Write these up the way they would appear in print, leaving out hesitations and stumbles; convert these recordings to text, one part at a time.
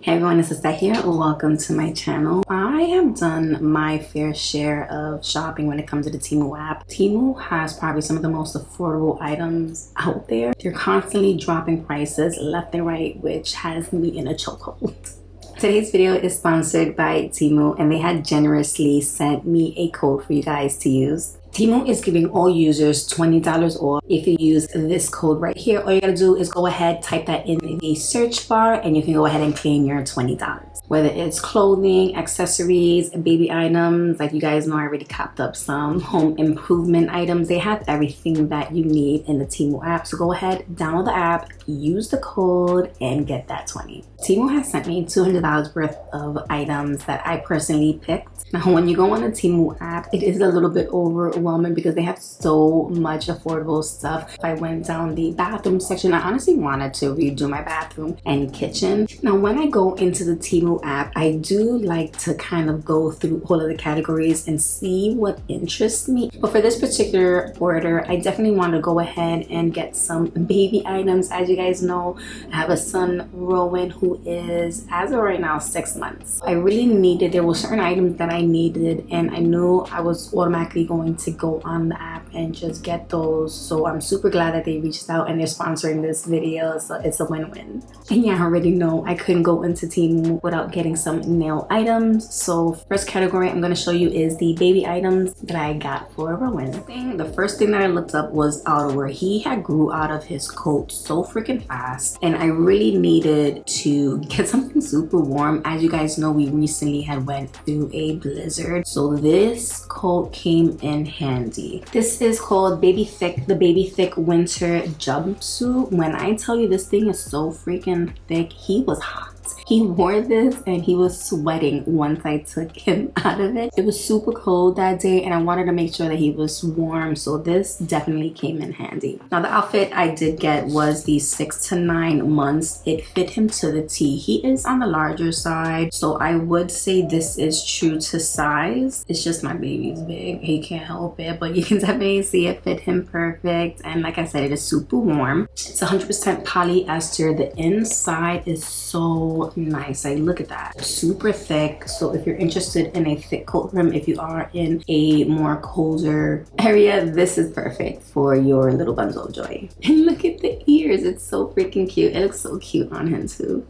Hey everyone, it's Lissette here. Welcome to my channel. I have done my fair share of shopping when it comes to the Temu app. Temu has probably some of the most affordable items out there. They're constantly dropping prices left and right, which has me in a chokehold. Today's video is sponsored by Temu, and they had generously sent me a code for you guys to use. Temu is giving all users $20 off if you use this code right here. All you gotta do is go ahead, type that in the search bar, and you can go ahead and claim your $20. Whether it's clothing, accessories, baby items, like you guys know I already copped up some home improvement items. They have everything that you need in the Temu app. So go ahead, download the app, use the code, and get that 20. Temu has sent me $200 worth of items that I personally picked. Now, when you go on the Temu app, it is a little bit overwhelming because they have so much affordable stuff. I went down the bathroom section. I honestly wanted to redo my bathroom and kitchen. Now, when I go into the Temu app, I do like to kind of go through all of the categories and see what interests me. But for this particular order, I definitely want to go ahead and get some baby items. As you guys know, I have a son, Rowan, who is, as of right now, 6 months. I really needed, there were certain items that I needed, and I knew I was automatically going to go on the app and just get those. So I'm super glad that they reached out and they're sponsoring this video, so it's a win-win. And yeah, I already know I couldn't go into Temu without getting some nail items. So first category I'm going to show you is the baby items that I got for Rowan. The first thing that I looked up was outerwear. He had grew out of his coat so freaking fast, and I really needed to get something super warm. As you guys know, we recently had went through a blizzard, so this coat came in handy. This is called the Baby Thick Winter Jumpsuit. When I tell you this thing is so freaking thick, he was hot. He wore this and he was sweating once I took him out of it. It was super cold that day and I wanted to make sure that he was warm, so this definitely came in handy. Now, the outfit I did get was the 6 to 9 months. It fit him to the T. He is on the larger side, so I would say this is true to size. It's just my baby's big. He can't help it, but you can definitely see it fit him perfect. And like I said, it is super warm. It's 100% polyester. The inside is so nice. Like, look at that, super thick. So if you're interested in a thick coat for him, if you are in a more colder area, this is perfect for your little bundle of joy. And look at the ears, it's so freaking cute. It looks so cute on him too.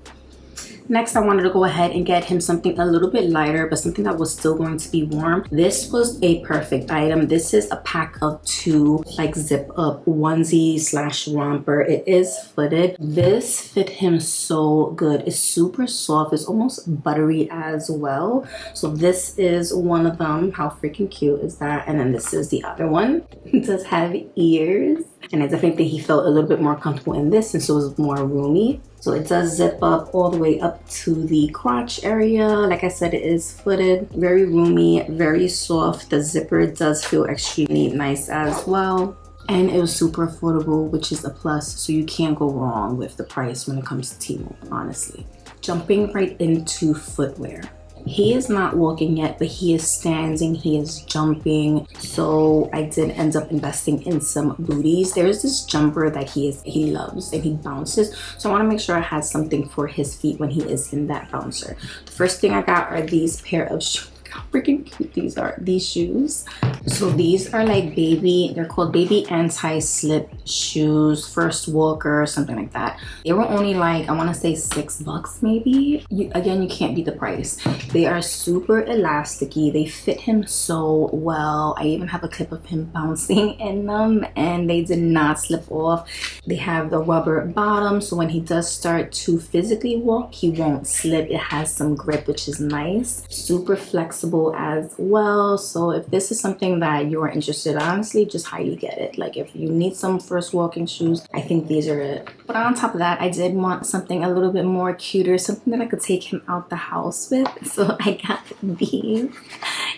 Next, I wanted to go ahead and get him something a little bit lighter, but something that was still going to be warm. This was a perfect item. This is a pack of 2 like zip up onesie slash romper. It is footed. This fit him so good. It's super soft. It's almost buttery as well. So this is one of them. How freaking cute is that? And then this is the other one. It does have ears, and I definitely think he felt a little bit more comfortable in this, and so it was more roomy. So it does zip up all the way up to the crotch area. Like I said, it is footed, very roomy, very soft. The zipper does feel extremely nice as well. And it was super affordable, which is a plus. So you can't go wrong with the price when it comes to Temu, honestly. Jumping right into footwear. He is not walking yet, but he is standing, he is jumping. So I did end up investing in some Booties. There's this jumper that he loves and he bounces. So I want to make sure I had something for his feet when he is in that bouncer. The first thing I got are these pair of shoes. How freaking cute these are, these shoes. So these are like they're called baby anti-slip shoes, first walker, something like that. They were only like, I want to say $6 maybe. Again, you can't beat the price. They are super elasticy. They fit him so well. I even have a clip of him bouncing in them and they did not slip off. They have the rubber bottom, so when he does start to physically walk, he won't slip. It has some grip, which is nice. Super flexible as well. So if this is something that you are interested in, honestly, just highly get it. Like, if you need some first walking shoes, I think these are it. But on top of that, I did want something a little bit more cuter, something that I could take him out the house with. So I got these.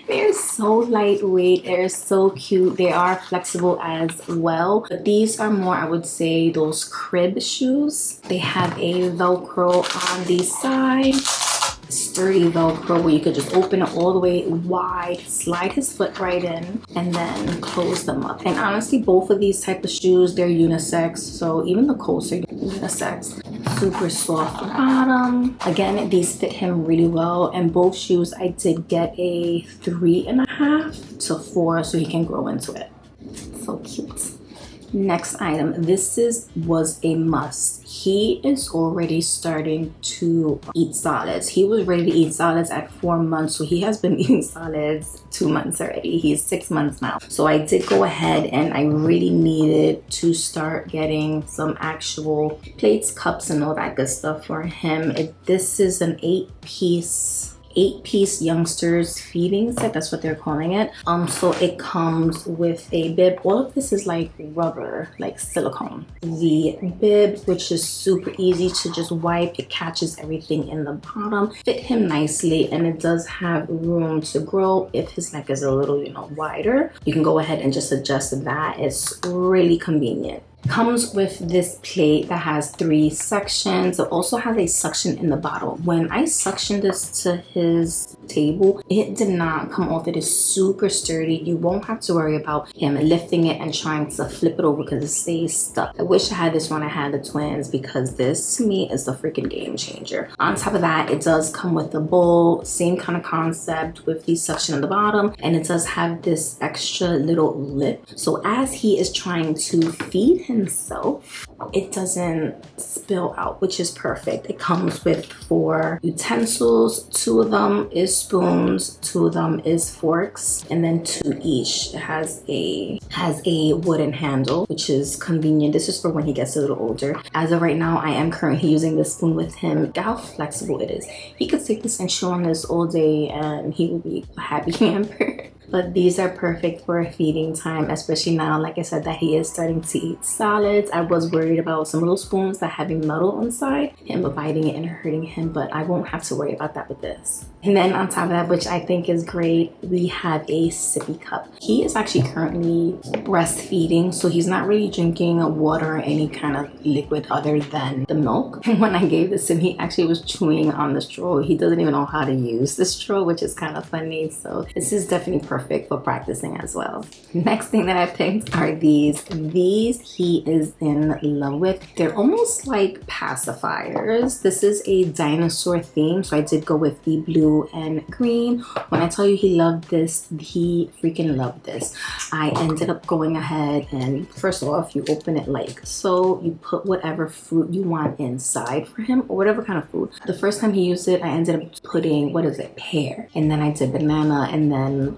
They're so lightweight, they're so cute, they are flexible as well. But these are more, I would say, those crib shoes. They have a Velcro on the side. sturdy Velcro where you could just open it all the way wide, slide his foot right in, and then close them up. And honestly, both of these type of shoes, they're unisex, so even the coats are unisex. super soft bottom. Again, these fit him really well, and both shoes I did get a 3.5 to 4 so he can grow into it. So cute. Next item, this was a must. He is already starting to eat solids. He was ready to eat solids at 4 months, so he has been eating solids 2 months already. He's 6 months now. So I did go ahead and I really needed to start getting some actual plates, cups, and all that good stuff for him. This is an 8-piece youngsters feeding set, that's what they're calling it. So it comes with a bib. All of this is like rubber, like silicone. The bib, which is super easy to just wipe, it catches everything in the bottom, fit him nicely, and it does have room to grow. If his neck is a little, wider, you can go ahead and just adjust that. It's really convenient. Comes with this plate that has 3 sections. It also has a suction in the bottom. When I suctioned this to his table, it did not come off. It is super sturdy. You won't have to worry about him lifting it and trying to flip it over because it stays stuck. I wish I had this when I had the twins, because this to me is the freaking game changer. On top of that, it does come with a bowl, same kind of concept with the suction in the bottom, and it does have this extra little lip. So as he is trying to feed himself, it doesn't spill out, which is perfect. It comes with 4 utensils. 2 of them is spoons, 2 of them is forks, and then 2 each. It has a wooden handle, which is convenient. This is for when he gets a little older. As of right now, I am currently using this spoon with him. Look how flexible it is. He could take this and chew on this all day and he will be a happy camper. But these are perfect for feeding time, especially now, like I said, that he is starting to eat solids. I was worried about some of those spoons that having metal inside, him biting it and hurting him, but I won't have to worry about that with this. And then on top of that, which I think is great, we have a sippy cup. He is actually currently breastfeeding, so he's not really drinking water or any kind of liquid other than the milk. And when I gave this to him, he actually was chewing on the straw. He doesn't even know how to use the straw, which is kind of funny. So this is definitely perfect for practicing as well. Next thing that I picked are these. These he is in love with. They're almost like pacifiers. This is a dinosaur theme, so I did go with the blue and green. When I tell you he loved this, he freaking loved this. I ended up going ahead and, first off, you open it like so. You put whatever fruit you want inside for him, or whatever kind of food. The first time he used it, I ended up putting, pear, and then I did banana, and then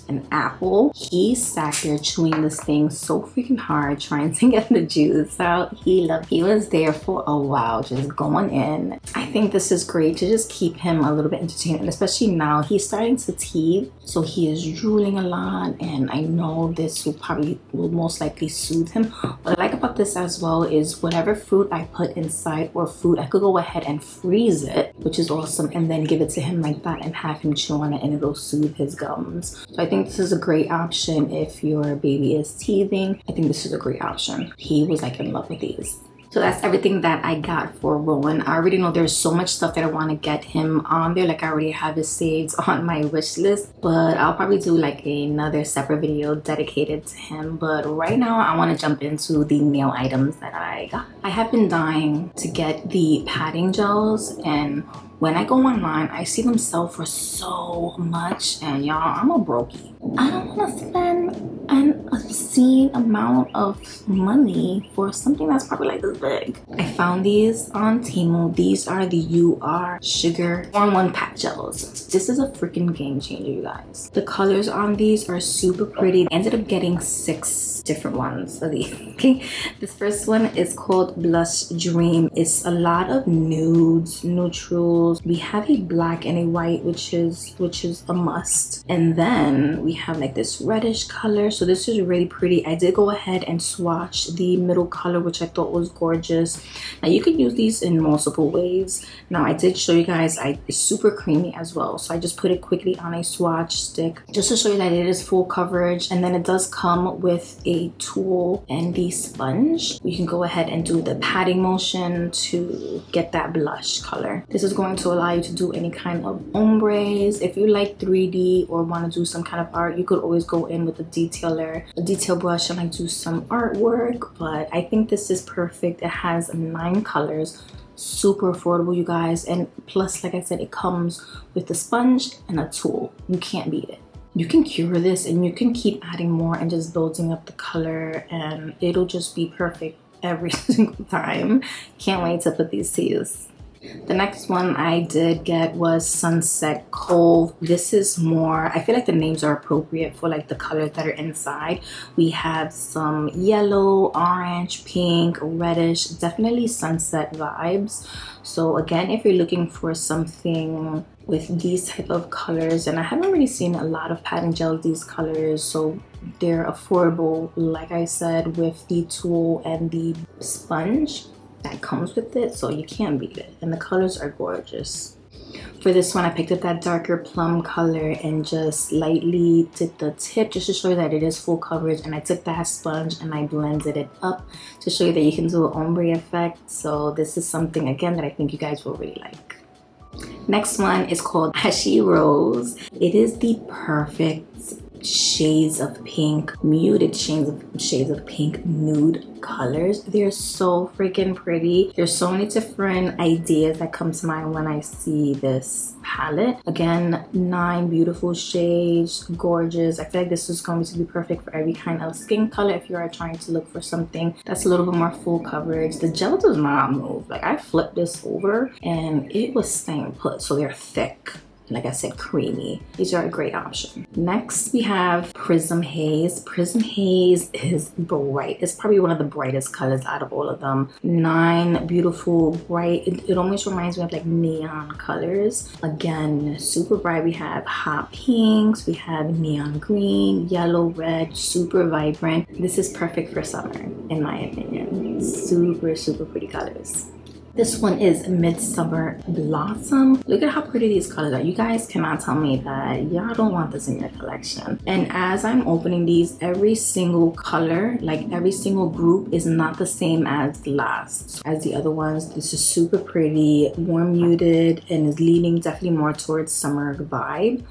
an apple. He sat there chewing this thing so freaking hard, trying to get the juice out. He was there for a while, just going in. I think this is great to just keep him a little bit entertained, and especially now he's starting to teeth, so he is drooling a lot, and I know this will most likely soothe him. What I like about this as well is whatever food I put inside or food, I could go ahead and freeze it, which is awesome, and then give it to him like that and have him chew on it, and it'll soothe his gums. So I think this is a great option if your baby is teething. I think this is a great option. He was like in love with these. So that's everything that I got for Rowan. I already know there's so much stuff that I want to get him on there. Like I already have it saved on my wish list, but I'll probably do like another separate video dedicated to him. But right now I want to jump into the nail items that I got. I have been dying to get the padding gels, and when I go online, I see them sell for so much, and y'all, I'm a brokey. I don't want to spend an obscene amount of money for something that's probably like this big. I found these on Temu. These are the UR Sugar 1-1 Pat Gels. This is a freaking game changer, you guys. The colors on these are super pretty. I ended up getting 6 different ones of these. Okay, this first one is called Blush Dream. It's a lot of nudes, neutrals. We have a black and a white, which is a must, and then we have like this reddish color. So this is really pretty. I did go ahead and swatch the middle color, which I thought was gorgeous. Now you can use these in multiple ways. Now I did show you guys it's super creamy as well, so I just put it quickly on a swatch stick just to show you that it is full coverage. And then it does come with a tool and the sponge. You can go ahead and do the patting motion to get that blush color. This is going to allow you to do any kind of ombres. If you like 3D or want to do some kind of start, you could always go in with a detailer, a detail brush, and like do some artwork. But I think this is perfect. It has 9 colors, super affordable, you guys, and plus, like I said, it comes with a sponge and a tool. You can't beat it. You can cure this and you can keep adding more and just building up the color, and it'll just be perfect every single time. Can't wait to put these to use. The next one I did get was Sunset Cove. This is more, I feel like the names are appropriate for like the colors that are inside. We have some yellow, orange, pink, reddish, definitely sunset vibes. So again, if you're looking for something with these type of colors, and I haven't really seen a lot of pattern gels these colors, so they're affordable, like I said, with the tool and the sponge that comes with it, so you can't beat it, and the colors are gorgeous. For this one, I picked up that darker plum color and just lightly did the tip just to show you that it is full coverage, and I took that sponge and I blended it up to show you that you can do an ombre effect. So this is something again that I think you guys will really like. Next one is called Ashy Rose. It is the perfect shades of pink, muted shades of pink nude colors. They're so freaking pretty. There's so many different ideas that come to mind when I see this palette. Again, 9 beautiful shades, gorgeous. I feel like this is going to be perfect for every kind of skin color if you are trying to look for something that's a little bit more full coverage. The gel does not move. Like, I flipped this over and it was staying put, so they're thick. Like I said, creamy. These are a great option. Next, we have Prism Haze. Prism Haze is bright. It's probably one of the brightest colors out of all of them. 9 beautiful, bright. It almost reminds me of like neon colors. Again, super bright. We have hot pinks. We have neon green, yellow, red, super vibrant. This is perfect for summer, in my opinion. Super, super pretty colors. This one is Midsummer Blossom. Look at how pretty these colors are. You guys cannot tell me that y'all don't want this in your collection. And as I'm opening these, every single color, like every single group, is not the same as the last. As the other ones, this is super pretty, more muted, and is leaning definitely more towards summer vibe.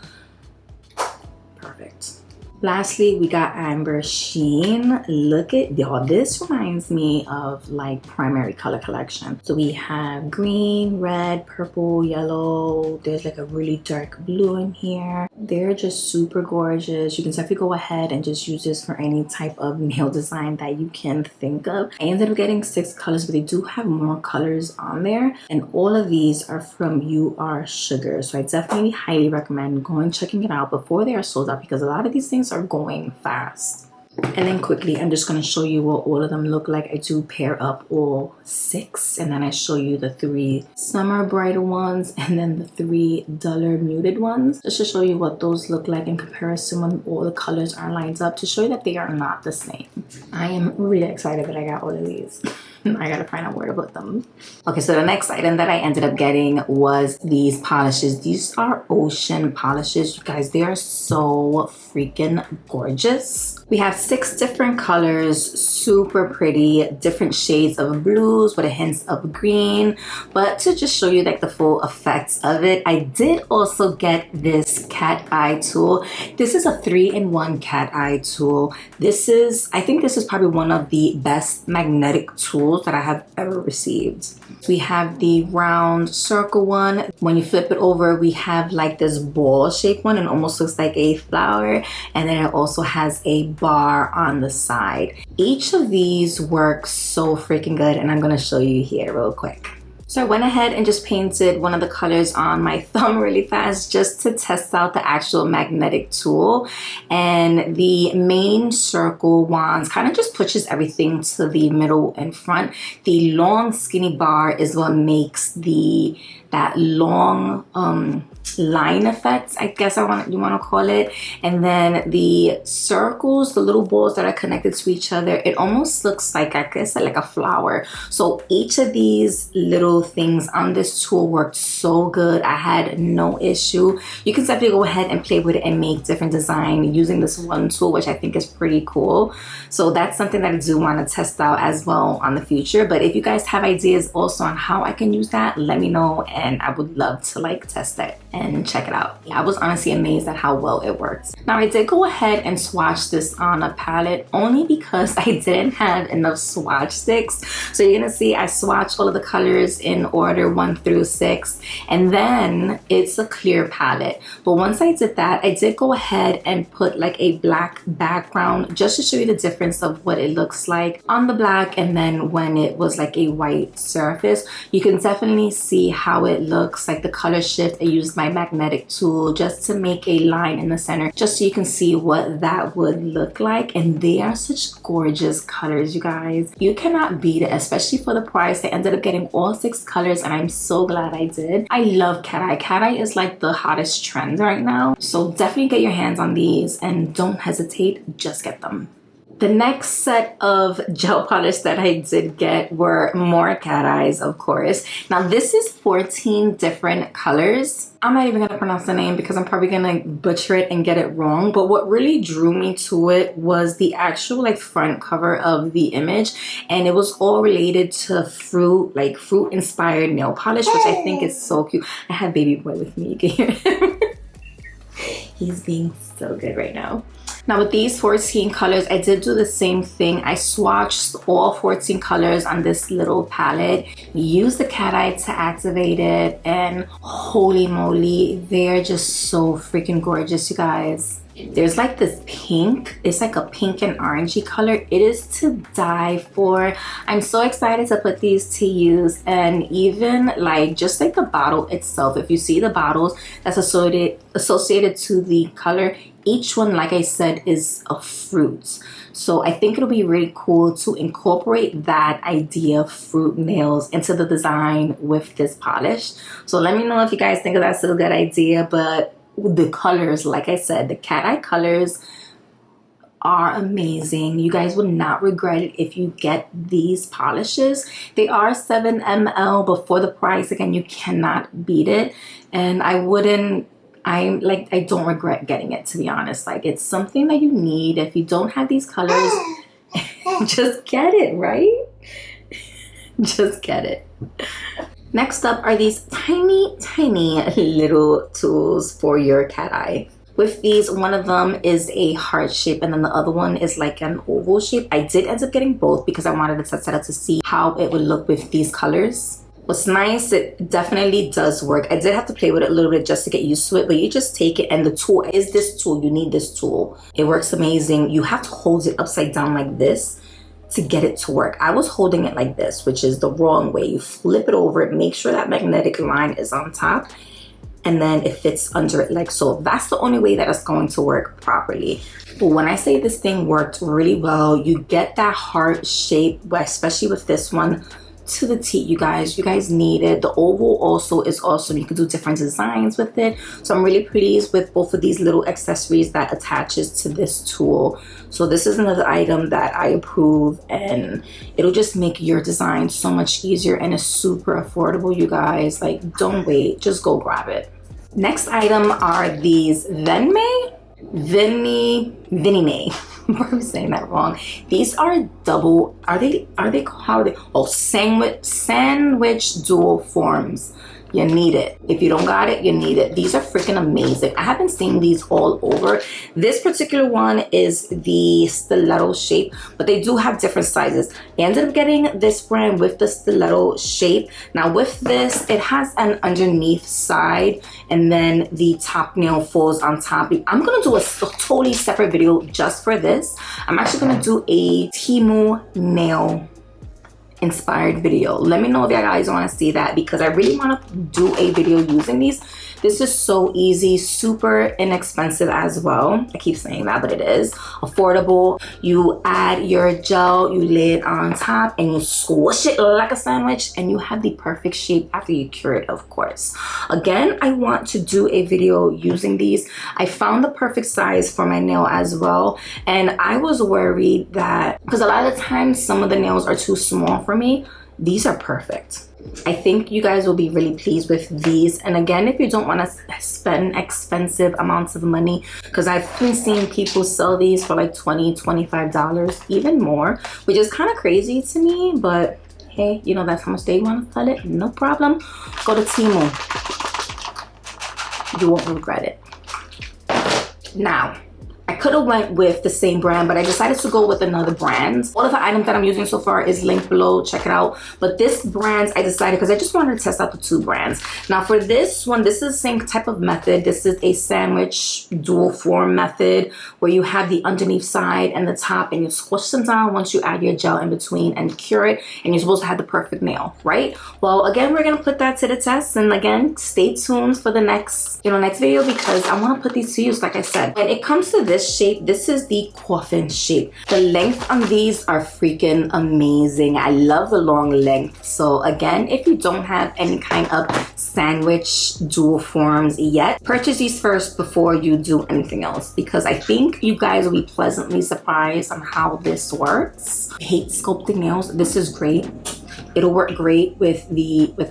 Perfect. Lastly, we got Amber Sheen. Look at y'all. This reminds me of like primary color collection. So we have green, red, purple, yellow. There's like a really dark blue in here. They're just super gorgeous. You can definitely go ahead and just use this for any type of nail design that you can think of. I ended up getting 6 colors, but they do have more colors on there. And all of these are from You Are Sugar. So I definitely highly recommend going checking it out before they are sold out, because a lot of these things are going fast. And then quickly, I'm just going to show you what all of them look like. I do pair up all 6, and then I show you the 3 summer brighter ones and then the 3 duller muted ones, just to show you what those look like in comparison when all the colors are lined up, to show you that they are not the same. I am really excited that I got all of these. I gotta find out where to put them. Okay, so the next item that I ended up getting was these polishes. These are ocean polishes. You guys, they are so freaking gorgeous. We have 6 different colors, super pretty, different shades of blues with a hint of green. But to just show you like the full effects of it, I did also get this cat eye tool. This is a 3-in-1 cat eye tool. I think this is probably one of the best magnetic tools that I have ever received. We have the round circle one. When you flip it over, we have like this ball shaped one, and almost looks like a flower. And then it also has a bar on the side. Each of these works so freaking good, and I'm gonna show you here real quick. So I went ahead and just painted one of the colors on my thumb really fast just to test out the actual magnetic tool. And the main circle wands kind of just pushes everything to the middle and front. The long skinny bar is what makes that long line effect, I guess you want to call it. And then the circles, the little balls that are connected to each other, it almost looks like, I guess, like a flower. So each of these little things on this tool worked so good. I had no issue. You can definitely go ahead and play with it and make different design using this one tool, which I think is pretty cool. So that's something that I do want to test out as well on the future. But if you guys have ideas also on how I can use that, let me know and I would love to like test it and check it out. I was honestly amazed at how well it works. Now I did go ahead and swatch this on a palette only because I didn't have enough swatch sticks. So you're gonna see I swatched all of the colors in order 1 through 6, and then it's a clear palette. But once I did that, I did go ahead and put like a black background just to show you the difference of what it looks like on the black and then when it was like a white surface. You can definitely see how it looks, like the color shift. I used my magnetic tool just to make a line in the center just so you can see what that would look like. And they are such gorgeous colors, you guys. You cannot beat it, especially for the price. I ended up getting all 6 colors and I'm so glad I did. I love cat eye. Cat eye is like the hottest trend right now, so definitely get your hands on these and don't hesitate, just get them. The next set of gel polish that I did get were more cat eyes, of course. Now this is 14 different colors. I'm not even gonna pronounce the name because I'm probably gonna butcher it and get it wrong. But what really drew me to it was the actual like front cover of the image. And it was all related to fruit, like fruit inspired nail polish, which I think is so cute. I have baby boy with me, you can hear him. He's being so good right now. Now with these 14 colors, I did do the same thing. I swatched all 14 colors on this little palette, used the cat eye to activate it, and holy moly, they're just so freaking gorgeous, you guys. There's like this pink, it's like a pink and orangey color. It is to die for. I'm so excited to put these to use. And even like just like the bottle itself, if you see the bottles that's associated to the color, each one, like I said, is a fruit. So I think it'll be really cool to incorporate that idea of fruit nails into the design with this polish. So let me know if you guys think that's a good idea. But the colors, like I said, the cat eye colors are amazing. You guys would not regret it if you get these polishes. They are 7 ml, but for the price, again, you cannot beat it. And I don't regret getting it, to be honest. Like, it's something that you need. If you don't have these colors, just get it, right? Just get it. Next up are these tiny, tiny little tools for your cat eye. With these, one of them is a heart shape and then the other one is like an oval shape. I did end up getting both because I wanted to test it out to see how it would look with these colors. What's nice, it definitely does work. I did have to play with it a little bit just to get used to it, but you just take it, and the tool is this tool. You need this tool. It works amazing. You have to hold it upside down like this to get it to work. I was holding it like this, which is the wrong way. You flip it over, make sure that magnetic line is on top, and then it fits under it like so. That's the only way that it's going to work properly. But when I say this thing worked really well, you get that heart shape, especially with this one, to the T. You guys need it. The oval also is awesome. You can do different designs with it. So I'm really pleased with both of these little accessories that attaches to this tool. So this is another item that I approve, and it'll just make your design so much easier, and it's super affordable, you guys. Like, don't wait, just go grab it. Next item are these Weaning. I'm probably saying that wrong. These are double, are they how are they? Oh, sandwich dual forms. You need it. If you don't got it, you need it. These are freaking amazing. I have been seeing these all over. This particular one is the stiletto shape, but they do have different sizes. I ended up getting this brand with the stiletto shape. Now with this, it has an underneath side, and then the top nail falls on top. I'm gonna do a totally separate video just for this. I'm actually gonna do a Temu nail inspired video. Let me know if you guys want to see that, because I really want to do a video using these. This is so easy, super inexpensive as well. I keep saying that, but it is affordable. You add your gel, you lay it on top, and you squish it like a sandwich, and you have the perfect shape after you cure it, of course. Again, I want to do a video using these. I found the perfect size for my nail as well, and I was worried that, because a lot of the times some of the nails are too small for me, these are perfect. I think you guys will be really pleased with these. And again, if you don't want to spend expensive amounts of money, because I've been seeing people sell these for like $20, $25, even more, which is kind of crazy to me, but Hey, you know that's how much they want to sell it. No problem. Go to Temu. You won't regret it. Now, I could have went with the same brand, but I decided to go with another brand. All of the items that I'm using so far is linked below. Check it out. But this brand, I decided because I just wanted to test out the two brands. Now for this one, this is the same type of method. This is a sandwich dual form method where you have the underneath side and the top, and you squish them down once you add your gel in between and cure it, and you're supposed to have the perfect nail, right? Well, again, we're gonna put that to the test, and again, stay tuned for the next video, because I want to put these to use. Like I said, when it comes to this shape, this is the coffin shape. The length on these are freaking amazing. I love the long length. So again, if you don't have any kind of sandwich dual forms yet, purchase these first before you do anything else, because I think you guys will be pleasantly surprised on how this works. I hate sculpting nails. This is great. It'll work great with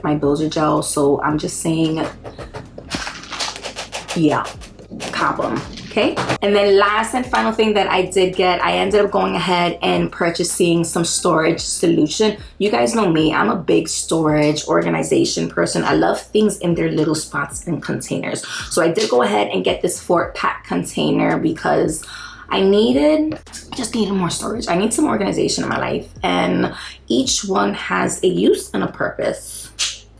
my builder gel. So I'm just saying, yeah, cop them. Okay, and then last and final thing that I did get, I ended up going ahead and purchasing some storage solution. You guys know me, I'm a big storage organization person. I love things in their little spots and containers. So I did go ahead and get this 4-pack container because I just needed more storage. I need some organization in my life, and each one has a use and a purpose.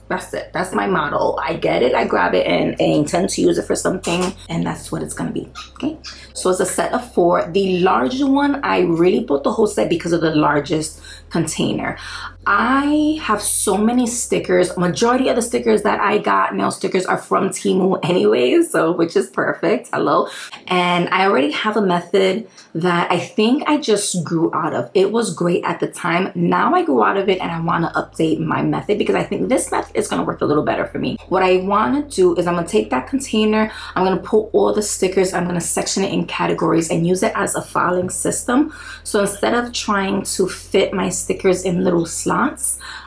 That's it. That's my motto. I get it, I grab it, and I intend to use it for something, and that's what it's gonna be. Okay, so it's a set of 4. The larger one, I really bought the whole set because of the largest container. I have so many stickers. Majority of the stickers that I got, nail stickers, are from Temu anyways, so which is perfect. Hello. And I already have a method that I think I just grew out of. It was great at the time. Now I grew out of it, and I want to update my method because I think this method is going to work a little better for me. What I want to do is I'm going to take that container, I'm going to pull all the stickers, I'm going to section it in categories and use it as a filing system. So instead of trying to fit my stickers in little slots,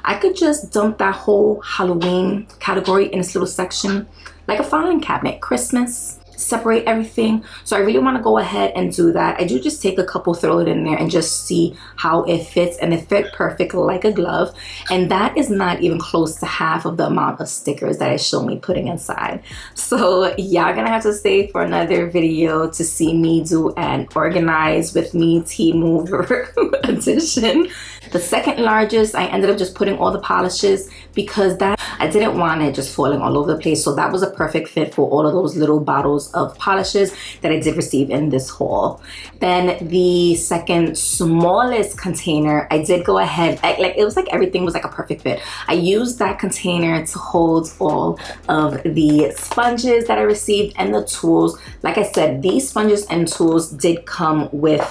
I could just dump that whole Halloween category in this little section like a filing cabinet. Christmas, separate everything. So I really want to go ahead and do that. I do just take a couple, throw it in there, and just see how it fits, and it fit perfect like a glove. And that is not even close to half of the amount of stickers that I show me putting inside. So y'all gonna have to stay for another video to see me do an organize with me Temu edition. The second largest, I ended up just putting all the polishes because that I didn't want it just falling all over the place. So that was a perfect fit for all of those little bottles of polishes that I did receive in this haul. Then the second smallest container, I did go ahead, it was like everything was like a perfect fit. I used that container to hold all of the sponges that I received and the tools. Like I said, these sponges and tools did come with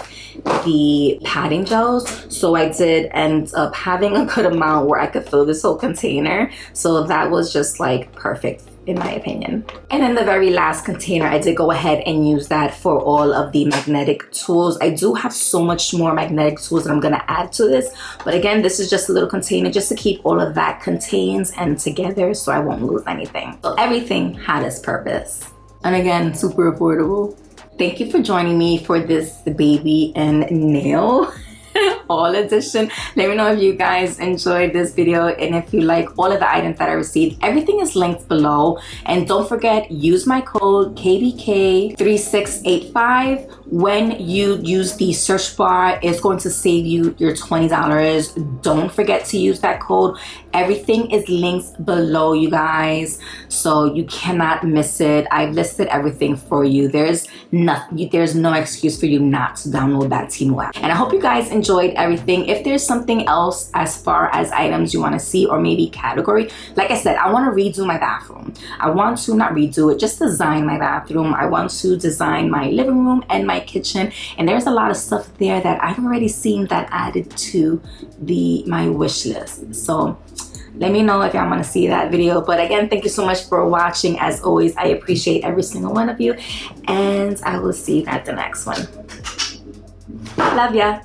the padding gels, so I did end up having a good amount where I could fill this whole container. So that was just like perfect in my opinion. And then the very last container, I did go ahead and use that for all of the magnetic tools. I do have so much more magnetic tools that I'm gonna add to this, but again, this is just a little container just to keep all of that contained and together so I won't lose anything. So everything had its purpose. And again, super affordable. Thank you for joining me for this baby and nail haul edition. Let me know if you guys enjoyed this video and if you like all of the items that I received. Everything is linked below, and don't forget, use my code KBK3685 when you use the search bar. It's going to save you your $20. Don't forget to use that code. Everything is linked below, you guys, so you cannot miss it. I've listed everything for you. There's no excuse for you not to download that Temu app. And I hope you guys enjoyed everything. If there's something else as far as items you want to see, or maybe category, like I said, I want to redo my bathroom. I want to not redo it, just design my bathroom. I want to design my living room and my kitchen, and there's a lot of stuff there that I've already seen that added to my wish list. So let me know if y'all want to see that video. But again, thank you so much for watching. As always, I appreciate every single one of you, and I will see you at the next one. Love ya.